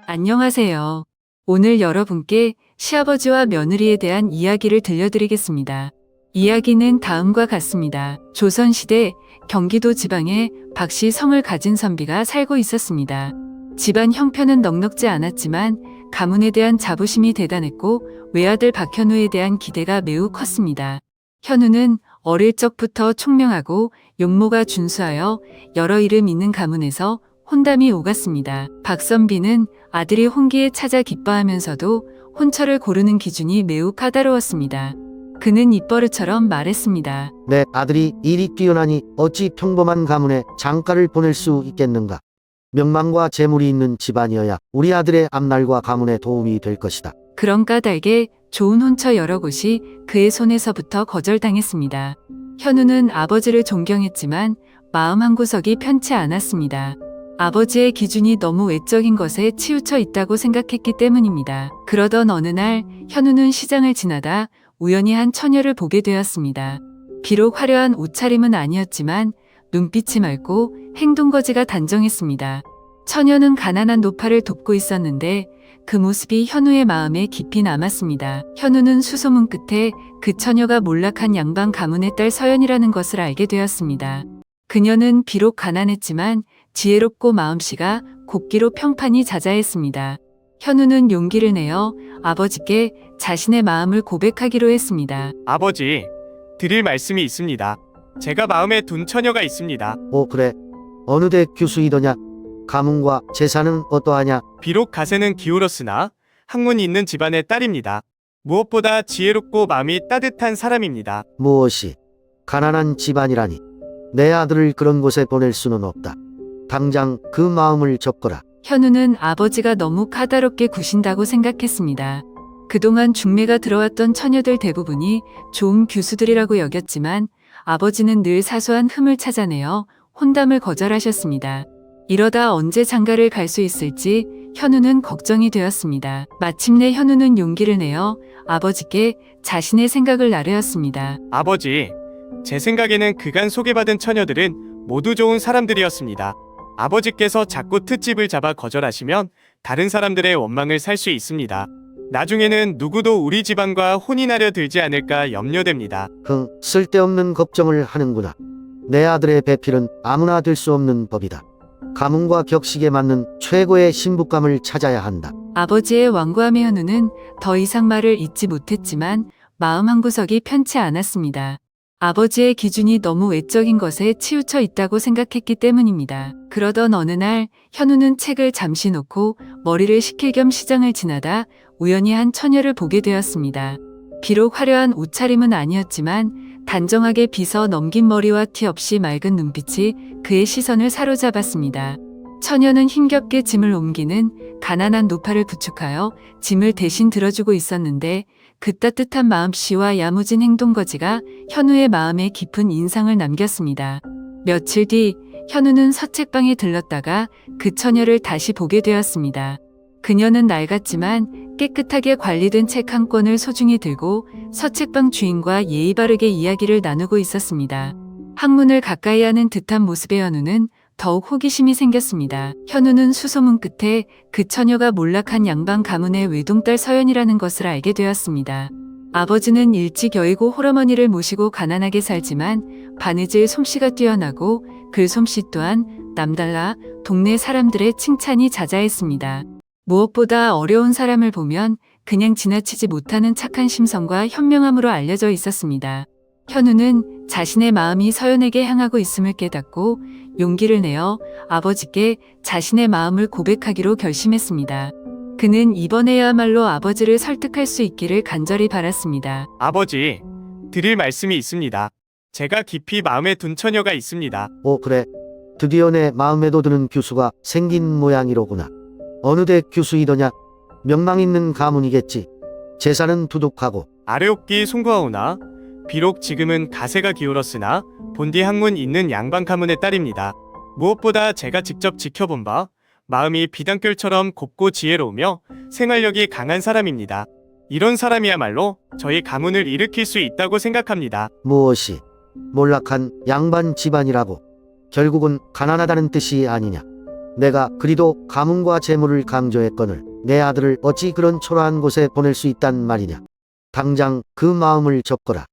안녕하세요. 오늘 여러분께 시아버지와 며느리에 대한 이야기를 들려드리겠습니다. 이야기는 다음과 같습니다. 조선시대 경기도 지방에 박씨 성을 가진 선비가 살고 있었습니다. 집안 형편은 넉넉지 않았지만 가문에 대한 자부심이 대단했고 외아들 박현우에 대한 기대가 매우 컸습니다. 현우는 어릴 적부터 총명하고 용모가 준수하여 여러 이름 있는 가문에서 혼담이 오갔습니다. 박선비는 아들이 혼기에 찾아 기뻐하면서도 혼처를 고르는 기준이 매우 까다로웠습니다. 그는 입버릇처럼 말했습니다. 내 아들이 일이 뛰어나니 어찌 평범한 가문에 장가를 보낼 수 있겠는가. 명망과 재물이 있는 집안이어야 우리 아들의 앞날과 가문에 도움이 될 것이다. 그런 까닭에 좋은 혼처 여러 곳이 그의 손에서부터 거절당했습니다. 현우는 아버지를 존경했지만 마음 한구석이 편치 않았습니다. 아버지의 기준이 너무 외적인 것에 치우쳐 있다고 생각했기 때문입니다. 그러던 어느 날 현우는 시장을 지나다 우연히 한 처녀를 보게 되었습니다. 비록 화려한 옷차림은 아니었지만 눈빛이 맑고 행동거지가 단정했습니다. 처녀는 가난한 노파를 돕고 있었는데 그 모습이 현우의 마음에 깊이 남았습니다. 현우는 수소문 끝에 그 처녀가 몰락한 양반 가문의 딸 서연이라는 것을 알게 되었습니다. 그녀는 비록 가난했지만 지혜롭고 마음씨가 곱기로 평판이 자자했습니다. 현우는 용기를 내어 아버지께 자신의 마음을 고백하기로 했습니다. 아버지, 드릴 말씀이 있습니다. 제가 마음에 둔 처녀가 있습니다. 오, 그래. 어느 대 교수이더냐? 가문과 재산은 어떠하냐? 비록 가세는 기울었으나 학문이 있는 집안의 딸입니다. 무엇보다 지혜롭고 마음이 따뜻한 사람입니다. 무엇이? 가난한 집안이라니. 내 아들을 그런 곳에 보낼 수는 없다. 당장 그 마음을 접거라. 현우는 아버지가 너무 까다롭게 구신다고 생각했습니다. 그동안 중매가 들어왔던 처녀들 대부분이 좋은 교수들이라고 여겼지만 아버지는 늘 사소한 흠을 찾아내어 혼담을 거절하셨습니다. 이러다 언제 장가를 갈 수 있을지 현우는 걱정이 되었습니다. 마침내 현우는 용기를 내어 아버지께 자신의 생각을 나누었습니다. 아버지, 제 생각에는 그간 소개받은 처녀들은 모두 좋은 사람들이었습니다. 아버지께서 자꾸 트집을 잡아 거절하시면 다른 사람들의 원망을 살 수 있습니다. 나중에는 누구도 우리 집안과 혼인하려 들지 않을까 염려됩니다. 쓸데없는 걱정을 하는구나. 내 아들의 배필은 아무나 될 수 없는 법이다. 가문과 격식에 맞는 최고의 신부감을 찾아야 한다. 아버지의 완고함에 현우는 더 이상 말을 잇지 못했지만 마음 한구석이 편치 않았습니다. 아버지의 기준이 너무 외적인 것에 치우쳐 있다고 생각했기 때문입니다. 그러던 어느 날 현우는 책을 잠시 놓고 머리를 식힐 겸 시장을 지나다 우연히 한 처녀를 보게 되었습니다. 비록 화려한 옷차림은 아니었지만 단정하게 빗어 넘긴 머리와 티 없이 맑은 눈빛이 그의 시선을 사로잡았습니다. 처녀는 힘겹게 짐을 옮기는 가난한 노파를 부축하여 짐을 대신 들어주고 있었는데 그 따뜻한 마음씨와 야무진 행동거지가 현우의 마음에 깊은 인상을 남겼습니다. 며칠 뒤 현우는 서책방에 들렀다가 그 처녀를 다시 보게 되었습니다. 그녀는 낡았지만 깨끗하게 관리된 책 한 권을 소중히 들고 서책방 주인과 예의 바르게 이야기를 나누고 있었습니다. 학문을 가까이 하는 듯한 모습의 현우는 더욱 호기심이 생겼습니다. 현우는 수소문 끝에 그 처녀가 몰락한 양반 가문의 외동딸 서연이라는 것을 알게 되었습니다. 아버지는 일찍 여의고 홀어머니를 모시고 가난하게 살지만 바느질 솜씨가 뛰어나고 글솜씨 또한 남달라 동네 사람들의 칭찬이 자자했습니다. 무엇보다 어려운 사람을 보면 그냥 지나치지 못하는 착한 심성과 현명함으로 알려져 있었습니다. 현우는 자신의 마음이 서연에게 향하고 있음을 깨닫고 용기를 내어 아버지께 자신의 마음을 고백하기로 결심했습니다. 그는 이번에야말로 아버지를 설득할 수 있기를 간절히 바랐습니다. 아버지, 드릴 말씀이 있습니다. 제가 깊이 마음에 둔 처녀가 있습니다. 오, 그래. 드디어 내 마음에도 드는 교수가 생긴 모양이로구나. 어느 대 교수이더냐? 명망 있는 가문이겠지. 재산은 두둑하고. 아래옥기 송구하오나 비록 지금은 가세가 기울었으나 본디 학문 있는 양반 가문의 딸입니다. 무엇보다 제가 직접 지켜본 바 마음이 비단결처럼 곱고 지혜로우며 생활력이 강한 사람입니다. 이런 사람이야말로 저희 가문을 일으킬 수 있다고 생각합니다. 무엇이 몰락한 양반 집안이라고 결국은 가난하다는 뜻이 아니냐. 내가 그리도 가문과 재물을 강조했거늘 내 아들을 어찌 그런 초라한 곳에 보낼 수 있단 말이냐. 당장 그 마음을 접거라.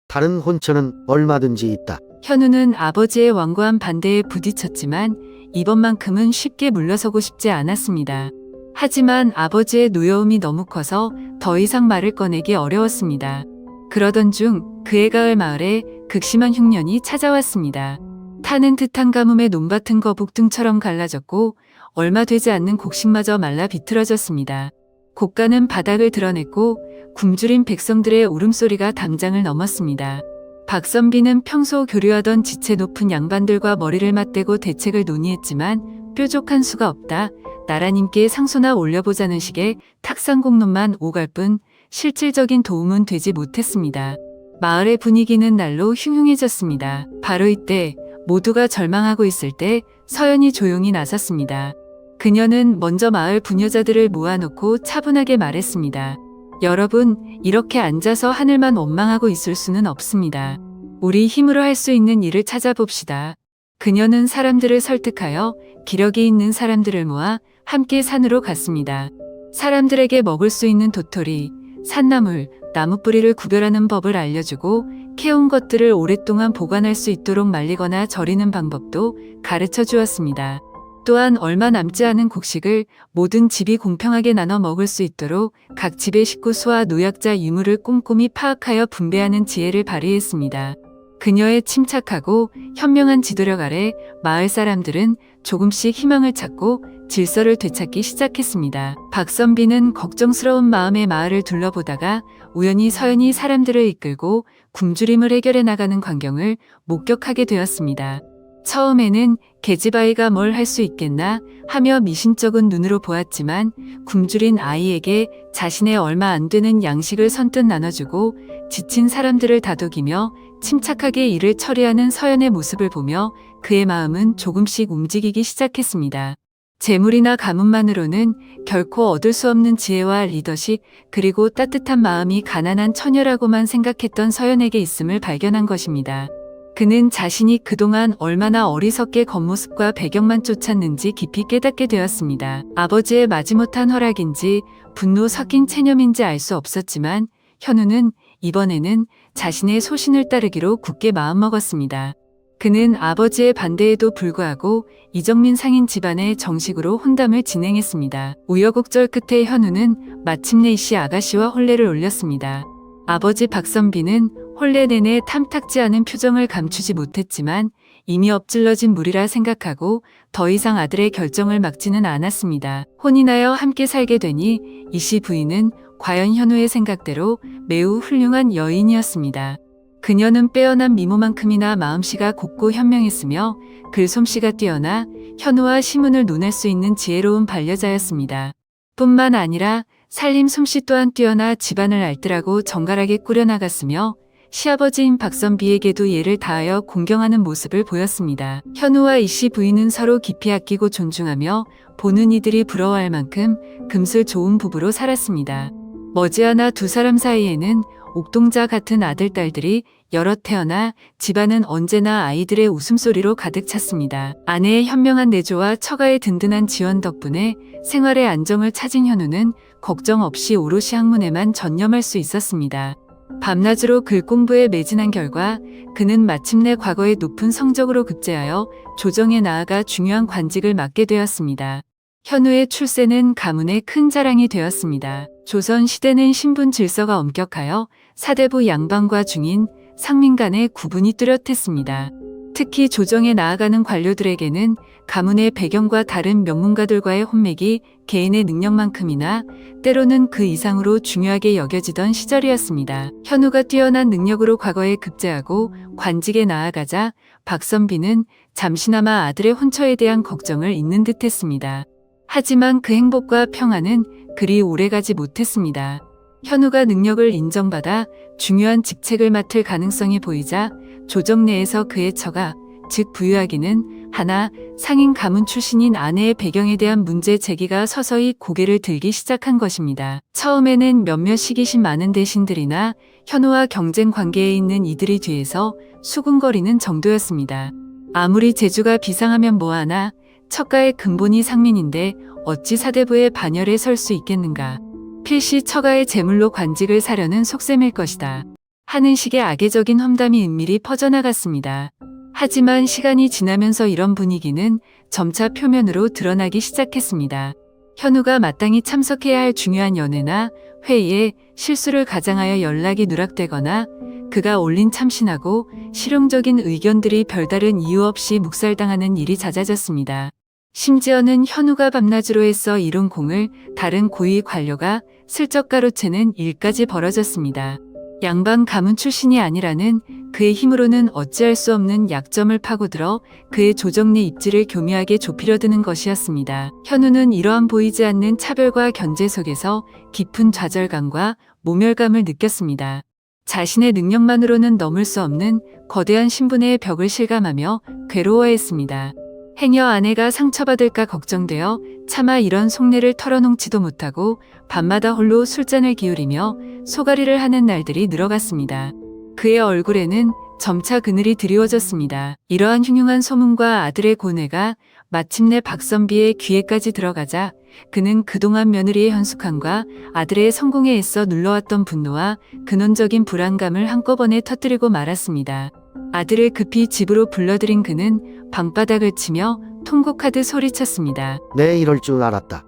다른 혼처는 얼마든지 있다. 현우는 아버지의 완고한 반대에 부딪혔지만 이번만큼은 쉽게 물러서고 싶지 않았습니다. 하지만 아버지의 노여움이 너무 커서 더 이상 말을 꺼내기 어려웠습니다. 그러던 중 그의 가을 마을에 극심한 흉년이 찾아왔습니다. 타는 듯한 가뭄에 논밭은 거북등처럼 갈라졌고 얼마 되지 않는 곡식마저 말라 비틀어졌습니다. 곡간은 바닥을 드러냈고 굶주린 백성들의 울음소리가 담장을 넘었습니다. 박선비는 평소 교류하던 지체 높은 양반들과 머리를 맞대고 대책을 논의했지만 뾰족한 수가 없다. 나라님께 상소나 올려보자는 식의 탁상공론만 오갈 뿐 실질적인 도움은 되지 못했습니다. 마을의 분위기는 날로 흉흉해졌습니다. 바로 이때 모두가 절망하고 있을 때 서연이 조용히 나섰습니다. 그녀는 먼저 마을 부녀자들을 모아놓고 차분하게 말했습니다. 여러분, 이렇게 앉아서 하늘만 원망하고 있을 수는 없습니다. 우리 힘으로 할 수 있는 일을 찾아봅시다. 그녀는 사람들을 설득하여 기력이 있는 사람들을 모아 함께 산으로 갔습니다. 사람들에게 먹을 수 있는 도토리, 산나물, 나무뿌리를 구별하는 법을 알려주고 캐온 것들을 오랫동안 보관할 수 있도록 말리거나 절이는 방법도 가르쳐 주었습니다. 또한 얼마 남지 않은 곡식을 모든 집이 공평하게 나눠 먹을 수 있도록 각 집의 식구 수와 노약자 유무를 꼼꼼히 파악하여 분배하는 지혜를 발휘했습니다. 그녀의 침착하고 현명한 지도력 아래 마을 사람들은 조금씩 희망을 찾고 질서를 되찾기 시작했습니다. 박선비는 걱정스러운 마음에 마을을 둘러보다가 우연히 서연이 사람들을 이끌고 굶주림을 해결해 나가는 광경을 목격하게 되었습니다. 처음에는 계집아이가 뭘 할 수 있겠나 하며 미심쩍은 눈으로 보았지만 굶주린 아이에게 자신의 얼마 안 되는 양식을 선뜻 나눠주고 지친 사람들을 다독이며 침착하게 일을 처리하는 서연의 모습을 보며 그의 마음은 조금씩 움직이기 시작했습니다. 재물이나 가문만으로는 결코 얻을 수 없는 지혜와 리더십 그리고 따뜻한 마음이 가난한 처녀라고만 생각했던 서연에게 있음을 발견한 것입니다. 그는 자신이 그동안 얼마나 어리석게 겉모습과 배경만 쫓았는지 깊이 깨닫게 되었습니다. 아버지의 마지못한 허락인지 분노 섞인 체념인지 알 수 없었지만 현우는 이번에는 자신의 소신을 따르기로 굳게 마음먹었습니다. 그는 아버지의 반대에도 불구하고 이정민 상인 집안에 정식으로 혼담을 진행했습니다. 우여곡절 끝에 현우는 마침내 이씨 아가씨와 혼례를 올렸습니다. 아버지 박선비는 혼례 내내 탐탁지 않은 표정을 감추지 못했지만 이미 엎질러진 물이라 생각하고 더 이상 아들의 결정을 막지는 않았습니다. 혼인하여 함께 살게 되니 이씨 부인은 과연 현우의 생각대로 매우 훌륭한 여인이었습니다. 그녀는 빼어난 미모만큼이나 마음씨가 곱고 현명했으며 글솜씨가 뛰어나 현우와 시문을 논할 수 있는 지혜로운 반려자였습니다. 뿐만 아니라 살림 솜씨 또한 뛰어나 집안을 알뜰하고 정갈하게 꾸려나갔으며 시아버지인 박선비에게도 예를 다하여 공경하는 모습을 보였습니다. 현우와 이씨 부인은 서로 깊이 아끼고 존중하며 보는 이들이 부러워할 만큼 금슬 좋은 부부로 살았습니다. 머지않아 두 사람 사이에는 옥동자 같은 아들, 딸들이 여럿 태어나 집안은 언제나 아이들의 웃음소리로 가득 찼습니다. 아내의 현명한 내조와 처가의 든든한 지원 덕분에 생활의 안정을 찾은 현우는 걱정 없이 오롯이 학문에만 전념할 수 있었습니다. 밤낮으로 글 공부에 매진한 결과 그는 마침내 과거의 높은 성적으로 급제하여 조정에 나아가 중요한 관직을 맡게 되었습니다. 현우의 출세는 가문의 큰 자랑이 되었습니다. 조선 시대는 신분 질서가 엄격하여 사대부 양반과 중인, 상민 간의 구분이 뚜렷했습니다. 특히 조정에 나아가는 관료들에게는 가문의 배경과 다른 명문가들과의 혼맥이 개인의 능력만큼이나 때로는 그 이상으로 중요하게 여겨지던 시절이었습니다. 현우가 뛰어난 능력으로 과거에 급제하고 관직에 나아가자 박선비는 잠시나마 아들의 혼처에 대한 걱정을 잊는 듯했습니다. 하지만 그 행복과 평안은 그리 오래가지 못했습니다. 현우가 능력을 인정받아 중요한 직책을 맡을 가능성이 보이자 조정 내에서 그의 처가, 즉 부유하기는 하나 상인 가문 출신인 아내의 배경에 대한 문제 제기가 서서히 고개를 들기 시작한 것입니다. 처음에는 몇몇 시기심 많은 대신들이나 현우와 경쟁 관계에 있는 이들이 뒤에서 수군거리는 정도였습니다. 아무리 재주가 비상하면 뭐하나 척가의 근본이 상민인데 어찌 사대부의 반열에 설 수 있겠는가. 필시 처가의 재물로 관직을 사려는 속셈일 것이다 하는 식의 악의적인 험담이 은밀히 퍼져나갔습니다. 하지만 시간이 지나면서 이런 분위기는 점차 표면으로 드러나기 시작했습니다. 현우가 마땅히 참석해야 할 중요한 연회나 회의에 실수를 가장하여 연락이 누락되거나 그가 올린 참신하고 실용적인 의견들이 별다른 이유 없이 묵살당하는 일이 잦아졌습니다. 심지어는 현우가 밤낮으로 애써 이룬 공을 다른 고위 관료가 슬쩍 가로채는 일까지 벌어졌습니다. 양반 가문 출신이 아니라는 그의 힘으로는 어찌할 수 없는 약점을 파고들어 그의 조정내 입지를 교묘하게 좁히려 드는 것이었습니다. 현우는 이러한 보이지 않는 차별과 견제 속에서 깊은 좌절감과 모멸감을 느꼈습니다. 자신의 능력만으로는 넘을 수 없는 거대한 신분의 벽을 실감하며 괴로워했습니다. 행여 아내가 상처받을까 걱정되어 차마 이런 속내를 털어놓지도 못하고 밤마다 홀로 술잔을 기울이며 소가리를 하는 날들이 늘어갔습니다. 그의 얼굴에는 점차 그늘이 드리워졌습니다. 이러한 흉흉한 소문과 아들의 고뇌가 마침내 박선비의 귀에까지 들어가자 그는 그동안 며느리의 현숙함과 아들의 성공에 애써 눌러왔던 분노와 근원적인 불안감을 한꺼번에 터뜨리고 말았습니다. 아들을 급히 집으로 불러들인 그는 방바닥을 치며 통곡하듯 소리쳤습니다. 내 이럴 줄 알았다.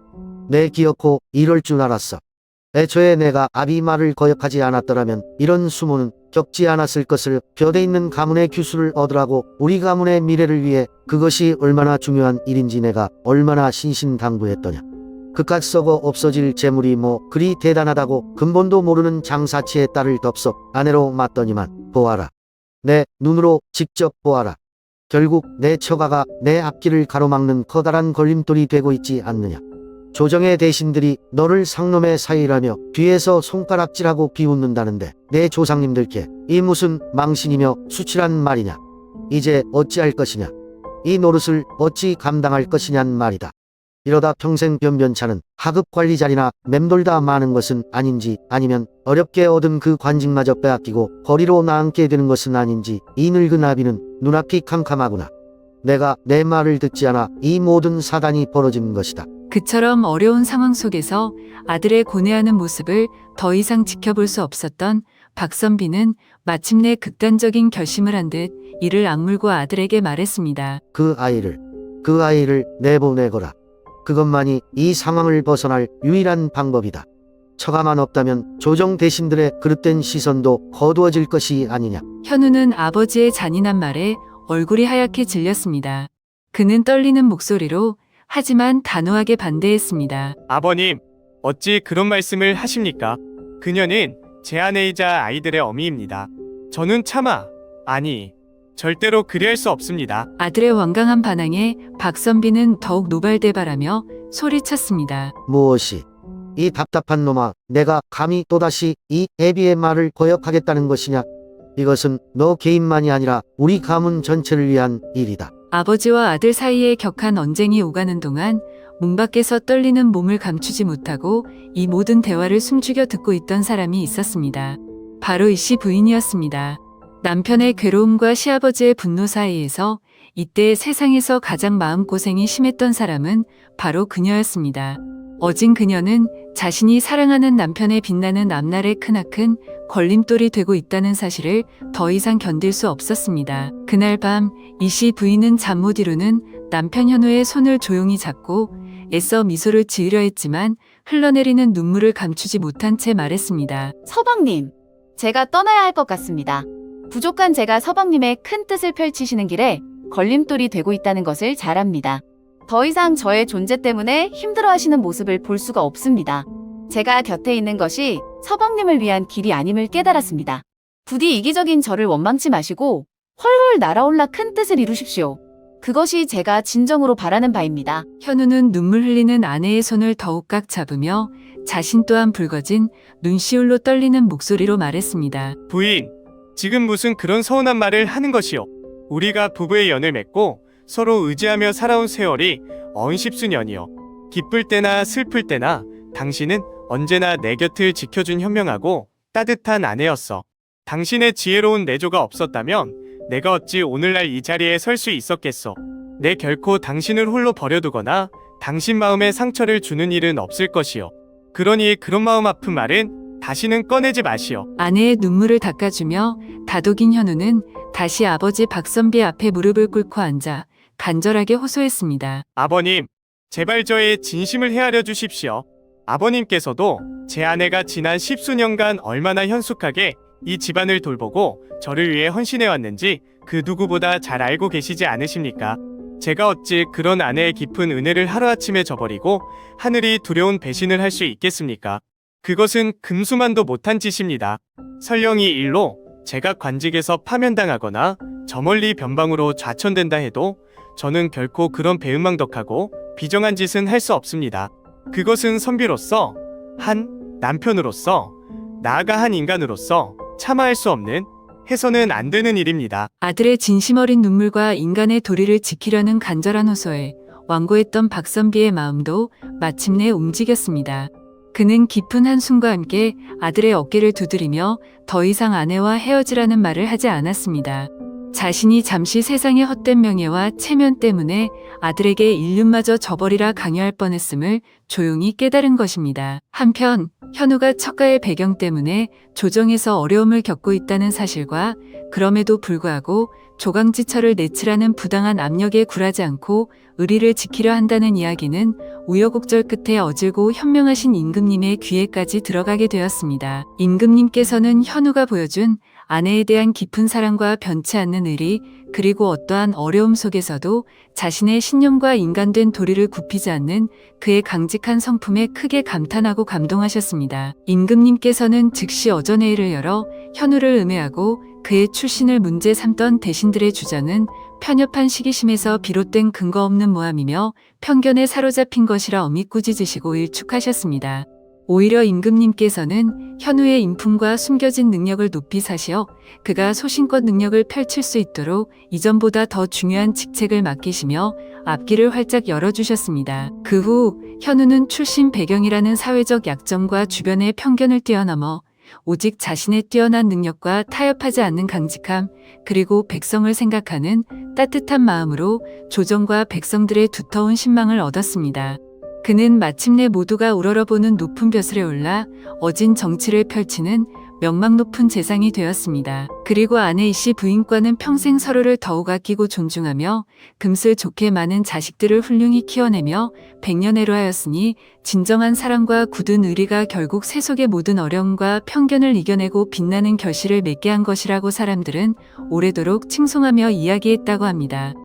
내 기어코 이럴 줄 알았어. 애초에 내가 아비 말을 거역하지 않았더라면 이런 수모는 겪지 않았을 것을. 벼대 있는 가문의 규수를 얻으라고 우리 가문의 미래를 위해 그것이 얼마나 중요한 일인지 내가 얼마나 신신당부했더냐. 그깟 썩어 없어질 재물이 뭐 그리 대단하다고 근본도 모르는 장사치의 딸을 덥석 아내로 맞더니만 보아라. 내 눈으로 직접 보아라. 결국 내 처가가 내 앞길을 가로막는 커다란 걸림돌이 되고 있지 않느냐. 조정의 대신들이 너를 상놈의 사이라며 뒤에서 손가락질하고 비웃는다는데 내 조상님들께 이 무슨 망신이며 수치란 말이냐. 이제 어찌할 것이냐. 이 노릇을 어찌 감당할 것이냔 말이다. 이러다 평생 변변찮은 하급 관리 자리나 맴돌다 마는 것은 아닌지, 아니면 어렵게 얻은 그 관직마저 빼앗기고 거리로 나앉게 되는 것은 아닌지. 이 늙은 아비는 눈앞이 캄캄하구나. 내가 내 말을 듣지 않아 이 모든 사단이 벌어진 것이다. 그처럼 어려운 상황 속에서 아들의 고뇌하는 모습을 더 이상 지켜볼 수 없었던 박선비는 마침내 극단적인 결심을 한 듯 이를 악물고 아들에게 말했습니다. 그 아이를 내보내거라. 그것만이 이 상황을 벗어날 유일한 방법이다. 처가만 없다면 조정 대신들의 그릇된 시선도 거두어질 것이 아니냐. 현우는 아버지의 잔인한 말에 얼굴이 하얗게 질렸습니다. 그는 떨리는 목소리로 하지만 단호하게 반대했습니다. 아버님, 어찌 그런 말씀을 하십니까? 그녀는 제 아내이자 아이들의 어미입니다. 저는 차마, 아니, 절대로 그리할 수 없습니다. 아들의 완강한 반항에 박선비는 더욱 노발대발하며 소리쳤습니다. 무엇이? 이 답답한 놈아, 내가 감히 또다시 이 애비의 말을 거역하겠다는 것이냐? 이것은 너 개인만이 아니라 우리 가문 전체를 위한 일이다. 아버지와 아들 사이에 격한 언쟁이 오가는 동안 문 밖에서 떨리는 몸을 감추지 못하고 이 모든 대화를 숨죽여 듣고 있던 사람이 있었습니다. 바로 이씨 부인이었습니다. 남편의 괴로움과 시아버지의 분노 사이에서 이때 세상에서 가장 마음고생이 심했던 사람은 바로 그녀였습니다. 어진 그녀는 자신이 사랑하는 남편의 빛나는 앞날의 크나큰 걸림돌이 되고 있다는 사실을 더 이상 견딜 수 없었습니다. 그날 밤 이씨 부인은 잠 못 이루는 남편 현우의 손을 조용히 잡고 애써 미소를 지으려 했지만 흘러내리는 눈물을 감추지 못한 채 말했습니다. 서방님, 제가 떠나야 할 것 같습니다. 부족한 제가 서방님의 큰 뜻을 펼치시는 길에 걸림돌이 되고 있다는 것을 잘 압니다. 더 이상 저의 존재 때문에 힘들어하시는 모습을 볼 수가 없습니다. 제가 곁에 있는 것이 서방님을 위한 길이 아님을 깨달았습니다. 부디 이기적인 저를 원망치 마시고 훨훨 날아올라 큰 뜻을 이루십시오. 그것이 제가 진정으로 바라는 바입니다. 현우는 눈물 흘리는 아내의 손을 더욱 꽉 잡으며 자신 또한 붉어진 눈시울로 떨리는 목소리로 말했습니다. 부인, 지금 무슨 그런 서운한 말을 하는 것이오. 우리가 부부의 연을 맺고 서로 의지하며 살아온 세월이 십수년이요. 기쁠 때나 슬플 때나 당신은 언제나 내 곁을 지켜준 현명하고 따뜻한 아내였어. 당신의 지혜로운 내조가 없었다면 내가 어찌 오늘날 이 자리에 설 수 있었겠소. 내 결코 당신을 홀로 버려두거나 당신 마음에 상처를 주는 일은 없을 것이요. 그러니 그런 마음 아픈 말은 다시는 꺼내지 마시오. 아내의 눈물을 닦아주며 다독인 현우는 다시 아버지 박선비 앞에 무릎을 꿇고 앉아 간절하게 호소했습니다. 아버님, 제발 저의 진심을 헤아려 주십시오. 아버님께서도 제 아내가 지난 십수년간 얼마나 현숙하게 이 집안을 돌보고 저를 위해 헌신해왔는지 그 누구보다 잘 알고 계시지 않으십니까? 제가 어찌 그런 아내의 깊은 은혜를 하루아침에 저버리고 하늘이 두려운 배신을 할 수 있겠습니까? 그것은 금수만도 못한 짓입니다. 설령 이 일로 제가 관직에서 파면당하거나 저 멀리 변방으로 좌천된다 해도 저는 결코 그런 배은망덕하고 비정한 짓은 할 수 없습니다. 그것은 선비로서, 한 남편으로서, 나아가 한 인간으로서 차마 할 수 없는, 해서는 안 되는 일입니다. 아들의 진심 어린 눈물과 인간의 도리를 지키려는 간절한 호소에 완고했던 박선비의 마음도 마침내 움직였습니다. 그는 깊은 한숨과 함께 아들의 어깨를 두드리며 더 이상 아내와 헤어지라는 말을 하지 않았습니다. 자신이 잠시 세상의 헛된 명예와 체면 때문에 아들에게 인륜마저 저버리라 강요할 뻔했음을 조용히 깨달은 것입니다. 한편 현우가 척가의 배경 때문에 조정에서 어려움을 겪고 있다는 사실과 그럼에도 불구하고 조강지처를 내치라는 부당한 압력에 굴하지 않고 의리를 지키려 한다는 이야기는 우여곡절 끝에 어질고 현명하신 임금님의 귀에까지 들어가게 되었습니다. 임금님께서는 현우가 보여준 아내에 대한 깊은 사랑과 변치 않는 의리, 그리고 어떠한 어려움 속에서도 자신의 신념과 인간된 도리를 굽히지 않는 그의 강직한 성품에 크게 감탄하고 감동하셨습니다. 임금님께서는 즉시 어전회의를 열어 현우를 음해하고 그의 출신을 문제 삼던 대신들의 주장은 편협한 시기심에서 비롯된 근거 없는 모함이며 편견에 사로잡힌 것이라 엄히 꾸짖으시고 일축하셨습니다. 오히려 임금님께서는 현우의 인품과 숨겨진 능력을 높이 사시어 그가 소신껏 능력을 펼칠 수 있도록 이전보다 더 중요한 직책을 맡기시며 앞길을 활짝 열어주셨습니다. 그 후 현우는 출신 배경이라는 사회적 약점과 주변의 편견을 뛰어넘어 오직 자신의 뛰어난 능력과 타협하지 않는 강직함, 그리고 백성을 생각하는 따뜻한 마음으로 조정과 백성들의 두터운 신망을 얻었습니다. 그는 마침내 모두가 우러러보는 높은 벼슬에 올라 어진 정치를 펼치는 명망 높은 재상이 되었습니다. 그리고 아내 이씨 부인과는 평생 서로를 더욱 아끼고 존중하며 금슬 좋게 많은 자식들을 훌륭히 키워내며 백년해로 하였으니 진정한 사랑과 굳은 의리가 결국 세속의 모든 어려움과 편견을 이겨내고 빛나는 결실을 맺게 한 것이라고 사람들은 오래도록 칭송하며 이야기했다고 합니다.